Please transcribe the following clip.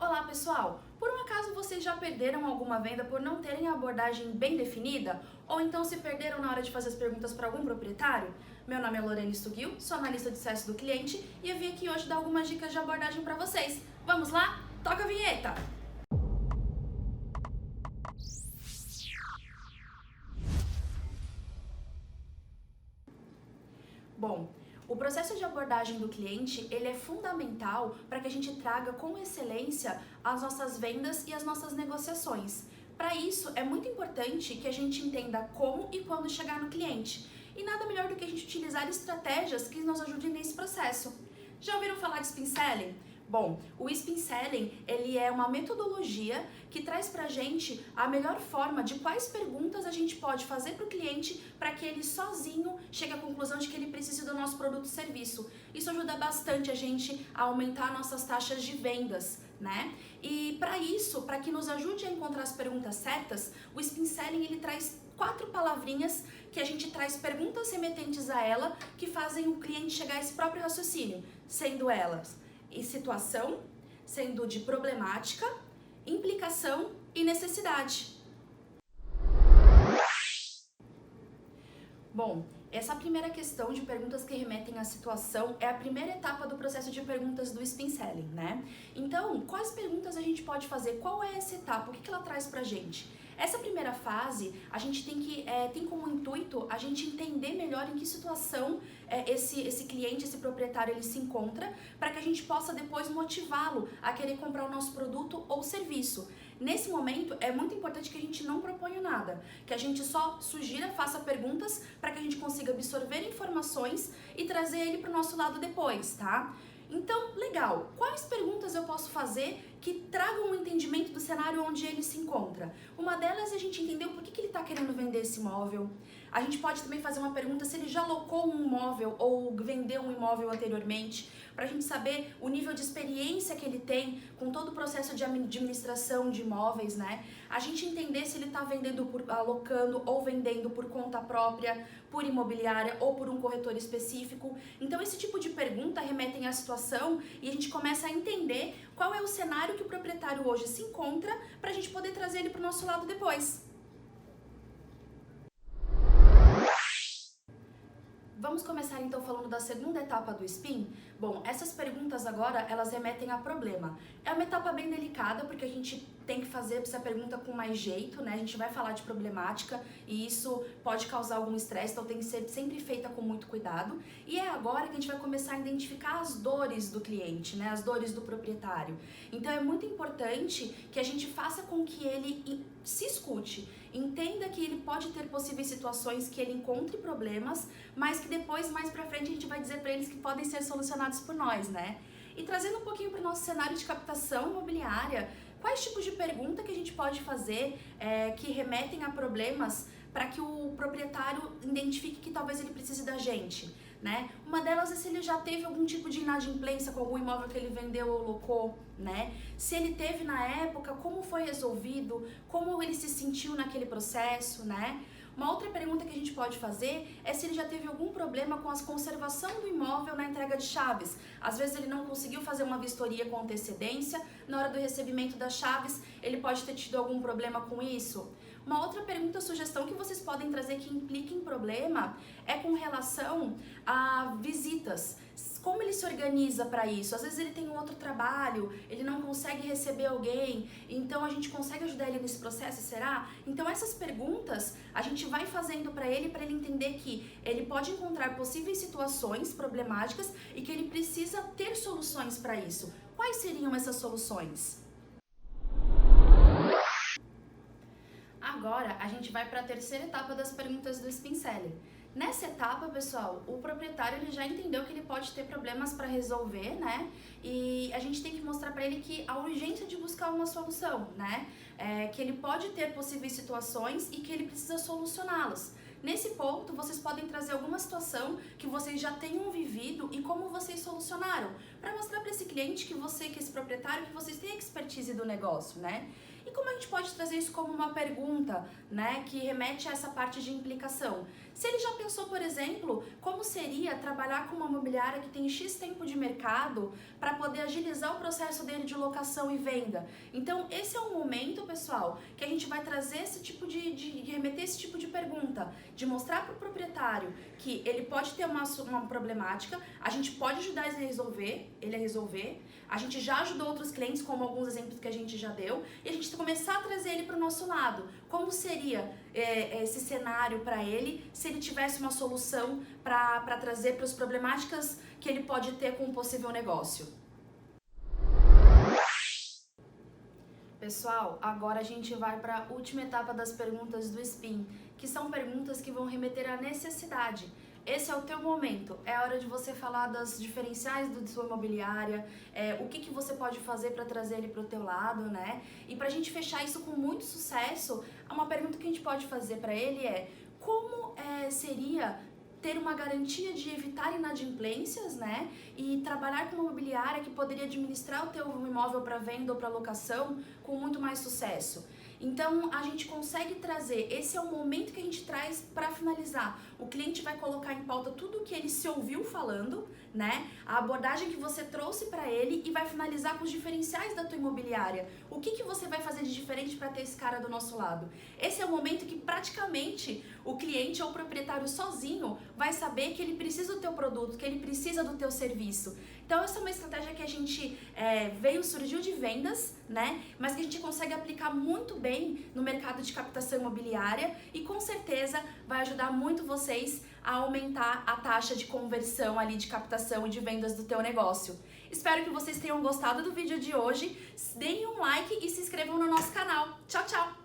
Olá pessoal, por um acaso vocês já perderam alguma venda por não terem a abordagem bem definida? Ou então se perderam na hora de fazer as perguntas para algum proprietário? Meu nome é Lorene Stugil, sou analista de sucesso do cliente e eu vim aqui hoje dar algumas dicas de abordagem para vocês. Vamos lá? Toca a vinheta! Bom, o processo de abordagem do cliente, ele é fundamental para que a gente traga com excelência as nossas vendas e as nossas negociações. Para isso, é muito importante que a gente entenda como e quando chegar no cliente. E nada melhor do que a gente utilizar estratégias que nos ajudem nesse processo. Já ouviram falar de spin selling? Bom, o spin selling, ele é uma metodologia que traz pra gente a melhor forma de quais perguntas a gente pode fazer para o cliente para que ele sozinho chegue à conclusão de que ele precisa do nosso produto ou serviço. Isso ajuda bastante a gente a aumentar nossas taxas de vendas, né? E para isso, para que nos ajude a encontrar as perguntas certas, o spin selling ele traz 4 palavrinhas que a gente traz perguntas remetentes a ela que fazem o cliente chegar a esse próprio raciocínio, sendo elas e situação, sendo de problemática, implicação e necessidade. Bom, essa primeira questão de perguntas que remetem à situação é a primeira etapa do processo de perguntas do spin selling, né? Então, quais perguntas a gente pode fazer? Qual é essa etapa? O que ela traz pra gente? Essa primeira fase, a gente tem como intuito a gente entender melhor em que situação esse cliente, esse proprietário, ele se encontra, para que a gente possa depois motivá-lo a querer comprar o nosso produto ou serviço. Nesse momento, é muito importante que a gente não proponha nada, que a gente só sugira, faça perguntas para que a gente consiga absorver informações e trazer ele para o nosso lado depois, tá? Então, legal, quais perguntas eu posso fazer que tragam um entendimento do cenário onde ele se encontra? Uma delas é a gente entender o porquê que ele está querendo vender esse imóvel. A gente pode também fazer uma pergunta se ele já locou um imóvel ou vendeu um imóvel anteriormente, para a gente saber o nível de experiência que ele tem com todo o processo de administração de imóveis, né? A gente entender se ele está vendendo alocando ou vendendo por conta própria, por imobiliária ou por um corretor específico. Então esse tipo de pergunta remetem à situação e a gente começa a entender qual é o cenário que o proprietário hoje se encontra para a gente poder trazer ele para o nosso lado depois. Vamos começar então falando da segunda etapa do spin? Bom, essas perguntas agora, elas remetem a problema. É uma etapa bem delicada, porque a gente tem que fazer essa pergunta com mais jeito, né? A gente vai falar de problemática e isso pode causar algum estresse, então tem que ser sempre feita com muito cuidado. E é agora que a gente vai começar a identificar as dores do cliente, né? As dores do proprietário. Então é muito importante que a gente faça com que ele se escute, entenda que ele pode ter possíveis situações que ele encontre problemas, mas que depois, mais pra frente, a gente vai dizer pra eles que podem ser solucionados por nós, né? E trazendo um pouquinho para o nosso cenário de captação imobiliária, quais tipos de pergunta que a gente pode fazer que remetem a problemas para que o proprietário identifique que talvez ele precise da gente, né? Uma delas é se ele já teve algum tipo de inadimplência com algum imóvel que ele vendeu ou locou, né? Se ele teve na época, como foi resolvido, como ele se sentiu naquele processo, né? Uma outra pergunta que a gente pode fazer é se ele já teve algum problema com a conservação do imóvel na entrega de chaves. Às vezes ele não conseguiu fazer uma vistoria com antecedência, na hora do recebimento das chaves ele pode ter tido algum problema com isso. Uma outra pergunta, sugestão que vocês podem trazer que implica em problema é com relação a visitas. Como ele se organiza para isso? Às vezes ele tem um outro trabalho, ele não consegue receber alguém, então a gente consegue ajudar ele nesse processo, será? Então essas perguntas a gente vai fazendo para ele entender que ele pode encontrar possíveis situações problemáticas e que ele precisa ter soluções para isso. Quais seriam essas soluções? Agora a gente vai para a terceira etapa das perguntas do spin selling. Nessa etapa, pessoal, o proprietário ele já entendeu que ele pode ter problemas para resolver, né? E a gente tem que mostrar para ele que a urgência de buscar uma solução, né? Que ele pode ter possíveis situações e que ele precisa solucioná-las. Nesse ponto, vocês podem trazer alguma situação que vocês já tenham vivido e como vocês solucionaram, para mostrar para esse cliente que esse proprietário, que vocês têm expertise do negócio, né? E como a gente pode trazer isso como uma pergunta, né, que remete a essa parte de implicação? Se ele já pensou, por exemplo, como seria trabalhar com uma imobiliária que tem X tempo de mercado para poder agilizar o processo dele de locação e venda? Então, esse é um momento, pessoal, que a gente vai trazer esse tipo de remeter esse tipo de pergunta, de mostrar para o proprietário que ele pode ter uma problemática, a gente pode ajudar ele a resolver, a gente já ajudou outros clientes, como alguns exemplos que a gente já deu, e a gente começar a trazer ele para o nosso lado. Como seria esse cenário para ele, se ele tivesse uma solução para trazer para as problemáticas que ele pode ter com um possível negócio? Pessoal, agora a gente vai para a última etapa das perguntas do SPIN, que são perguntas que vão remeter à necessidade. Esse é o teu momento, é a hora de você falar das diferenciais da sua imobiliária, o que você pode fazer para trazer ele para o teu lado, né? E para a gente fechar isso com muito sucesso, uma pergunta que a gente pode fazer para ele é: como seria ter uma garantia de evitar inadimplências, né? E trabalhar com uma imobiliária que poderia administrar o teu imóvel para venda ou para locação com muito mais sucesso. Então, a gente consegue trazer, esse é o momento que a gente traz para finalizar. O cliente vai colocar em pauta tudo o que ele se ouviu falando, né? A abordagem que você trouxe para ele e vai finalizar com os diferenciais da tua imobiliária. O que você vai fazer de diferente para ter esse cara do nosso lado? Esse é o momento que praticamente o cliente ou o proprietário sozinho vai saber que ele precisa do teu produto, que ele precisa do teu serviço. Então, essa é uma estratégia que a gente surgiu de vendas, né? Mas que a gente consegue aplicar muito bem no mercado de captação imobiliária e com certeza vai ajudar muito vocês a aumentar a taxa de conversão ali de captação e de vendas do teu negócio. Espero que vocês tenham gostado do vídeo de hoje. Deem um like e se inscrevam no nosso canal. Tchau, tchau!